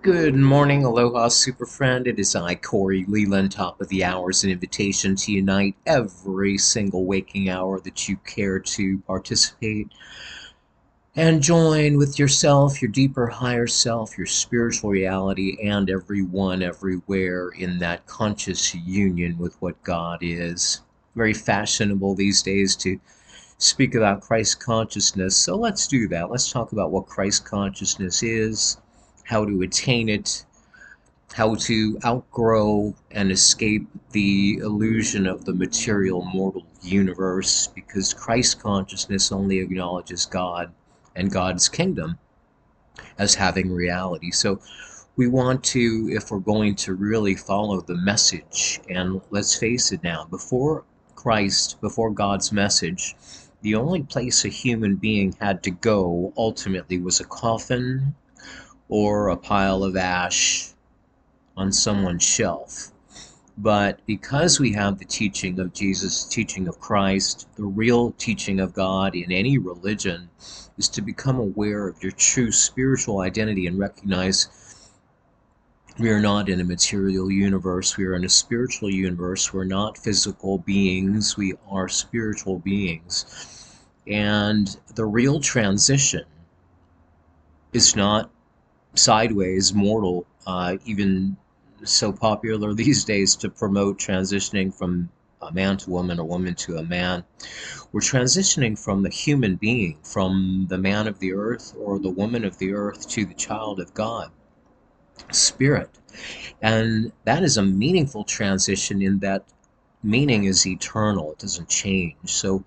Good morning, aloha, super friend. It is I, Corey Leland, top of the hours, an invitation to unite every single waking hour that you care to participate and join with yourself, your deeper, higher self, your spiritual reality, and everyone, everywhere in that conscious union with what God is. Very fashionable these days to speak about Christ consciousness, so let's do that. Let's talk about what Christ consciousness is, how to attain it, how to outgrow and escape the illusion of the material mortal universe, because Christ consciousness only acknowledges God and God's kingdom as having reality. So we want to, if we're going to really follow the message, and let's face it now, before Christ, before God's message, the only place a human being had to go ultimately was a coffin or a pile of ash on someone's shelf. But because we have the teaching of Jesus, teaching of Christ, the real teaching of God in any religion is to become aware of your true spiritual identity and recognize we are not in a material universe. We are in a spiritual universe. We're not physical beings. We are spiritual beings. And the real transition is not sideways, mortal, even so popular these days to promote transitioning from a man to woman or woman to a man. We're transitioning from the human being, from the man of the earth or the woman of the earth to the child of God, spirit. And that is a meaningful transition in that meaning is eternal. It doesn't change. So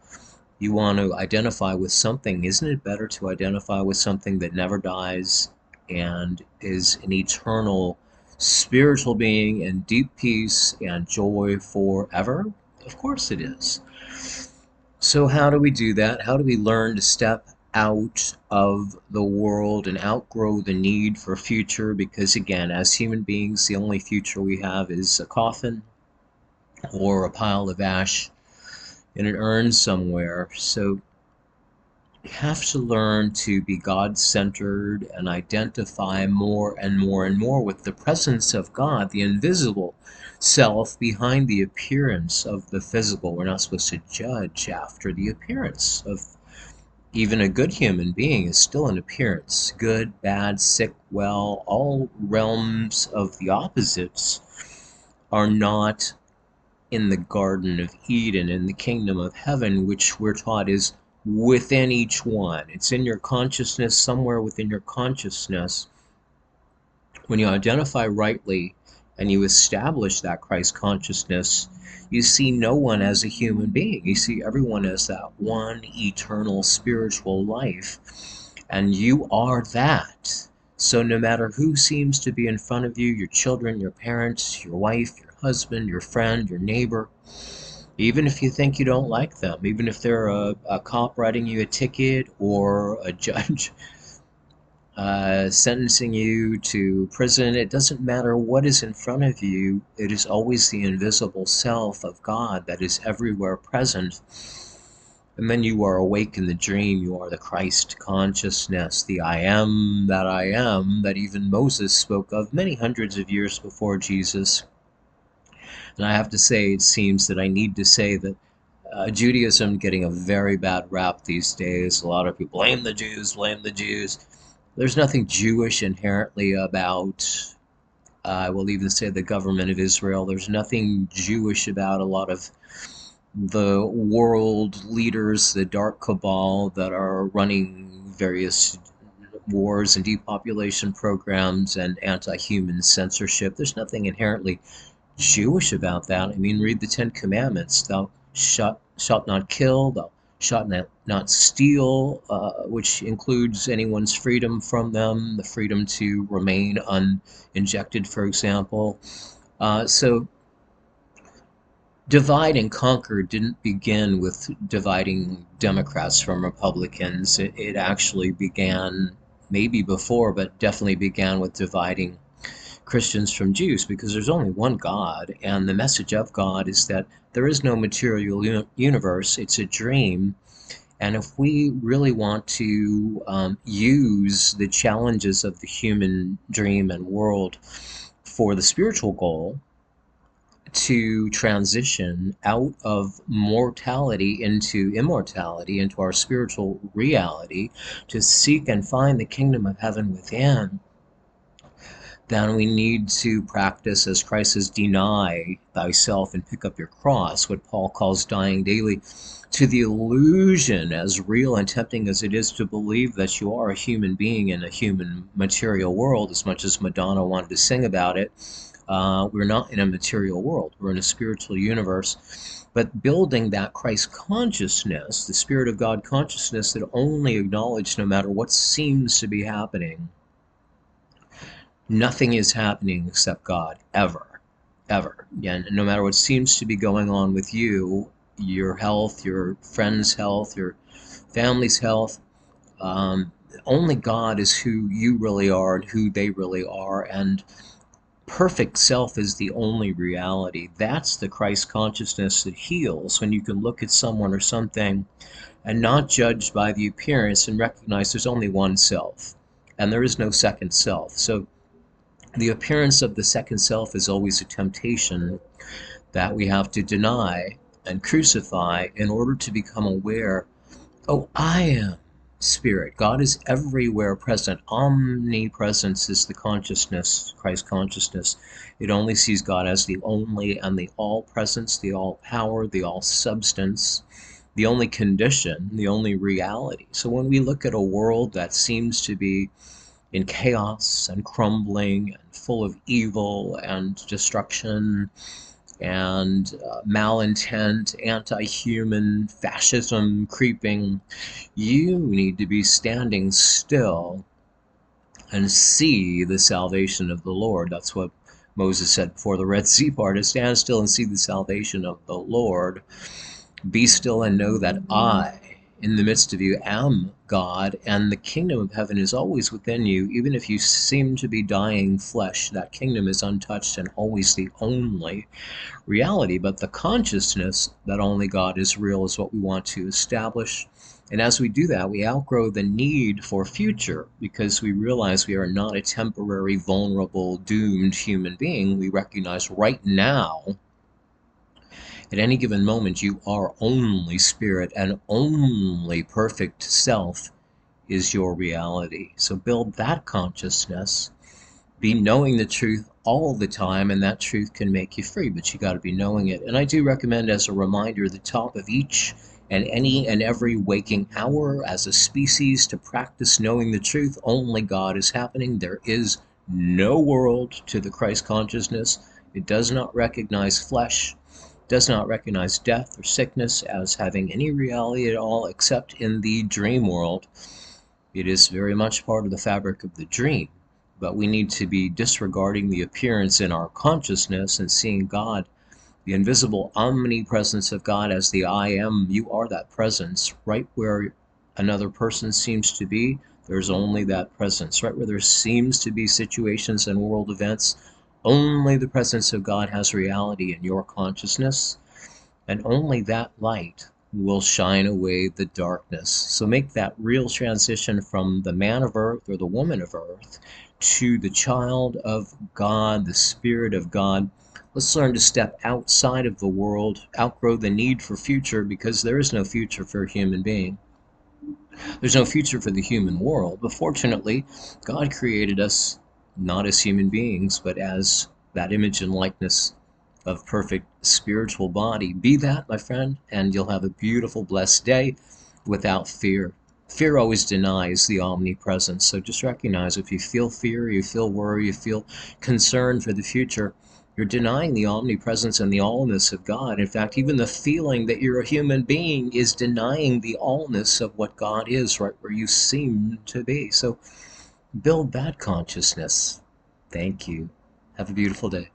you want to identify with something. Isn't it better to identify with something that never dies and is an eternal spiritual being in deep peace and joy forever? Of course it is. So how do we do that? How do we learn to step out of the world and outgrow the need for future? Because again, as human beings, the only future we have is a coffin or a pile of ash in an urn somewhere. So you have to learn to be God-centered and identify more and more and more with the presence of God, the invisible self behind the appearance of the physical. We're not supposed to judge after the appearance of even a good human being is still an appearance. Good, bad, sick, well, all realms of the opposites are not in the Garden of Eden, in the kingdom of heaven, which we're taught is within each one. It's in your consciousness, somewhere within your consciousness. When you identify rightly and you establish that Christ consciousness, you see no one as a human being. You see everyone as that one eternal spiritual life. And you are that. So no matter who seems to be in front of you, your children, your parents, your wife, your husband, your friend, your neighbor, even if you think you don't like them, even if they're a cop writing you a ticket or a judge sentencing you to prison, it doesn't matter what is in front of you. It is always the invisible self of God that is everywhere present. And then you are awake in the dream. You are the Christ consciousness, the I am that even Moses spoke of many hundreds of years before Jesus. And I have to say, it seems that I need to say that Judaism getting a very bad rap these days. A lot of people blame the Jews, blame the Jews. There's nothing Jewish inherently about, I will even say, the government of Israel. There's nothing Jewish about a lot of the world leaders, the dark cabal that are running various wars and depopulation programs and anti-human censorship. There's nothing inherently Jewish about that. I mean, read the Ten Commandments. Thou shalt not kill, thou shalt not steal, which includes anyone's freedom from them, the freedom to remain uninjected, for example. So divide and conquer didn't begin with dividing Democrats from Republicans. It actually began maybe before, but definitely began with dividing Christians from Jews, because there's only one God, and the message of God is that there is no material universe. It's a dream, And if we really want to use the challenges of the human dream and world for the spiritual goal, to transition out of mortality into immortality, into our spiritual reality, to seek and find the kingdom of heaven within, then we need to practice, as Christ says, deny thyself and pick up your cross, what Paul calls dying daily to the illusion, as real and tempting as it is to believe that you are a human being in a human material world, as much as Madonna wanted to sing about it. We're not in a material world. We're in a spiritual universe. But building that Christ consciousness, the Spirit of God consciousness that only acknowledge no matter what seems to be happening, nothing is happening except God, ever, ever. And no matter what seems to be going on with you, your health, your friend's health, your family's health, only God is who you really are and who they really are. And perfect self is the only reality. That's the Christ consciousness that heals, when you can look at someone or something and not judge by the appearance and recognize there's only one self and there is no second self. So the appearance of the second self is always a temptation that we have to deny and crucify in order to become aware, oh, I am spirit. God is everywhere present. Omnipresence is the consciousness, Christ consciousness. It only sees God as the only and the all presence, the all power, the all substance, the only condition, the only reality. So when we look at a world that seems to be in chaos and crumbling and full of evil and destruction and malintent, anti-human, fascism creeping, you need to be standing still and see the salvation of the Lord. That's what Moses said before the Red Sea parted: stand still and see the salvation of the Lord. Be still and know that I, in the midst of you, am God, and the kingdom of heaven is always within you. Even if you seem to be dying flesh, that kingdom is untouched and always the only reality. But the consciousness that only God is real is what we want to establish. And as we do that, we outgrow the need for future, because we realize we are not a temporary, vulnerable, doomed human being. We recognize right now, at any given moment, you are only spirit, and only perfect self is your reality. So build that consciousness. Be knowing the truth all the time, and that truth can make you free, but you got to be knowing it. And I do recommend, as a reminder, the top of each and any and every waking hour as a species, to practice knowing the truth. Only God is happening. There is no world to the Christ consciousness. It does not recognize flesh, does not recognize death or sickness as having any reality at all, except in the dream world. It is very much part of the fabric of the dream, but we need to be disregarding the appearance in our consciousness and seeing God, the invisible omnipresence of God, as the I am. You are that presence. Right where another person seems to be, there's only that presence. Right where there seems to be situations and world events, only the presence of God has reality in your consciousness, and only that light will shine away the darkness. So make that real transition from the man of earth or the woman of earth to the child of God, the Spirit of God. Let's learn to step outside of the world, outgrow the need for future, because there is no future for a human being. There's no future for the human world, but fortunately, God created us not as human beings, but as that image and likeness of perfect spiritual body. Be that, my friend, and you'll have a beautiful, blessed day without fear. Fear always denies the omnipresence, so just recognize, if you feel fear, you feel worry, you feel concern for the future, you're denying the omnipresence and the allness of God. In fact, even the feeling that you're a human being is denying the allness of what God is, right where you seem to be. So build that consciousness. Thank you. Have a beautiful day.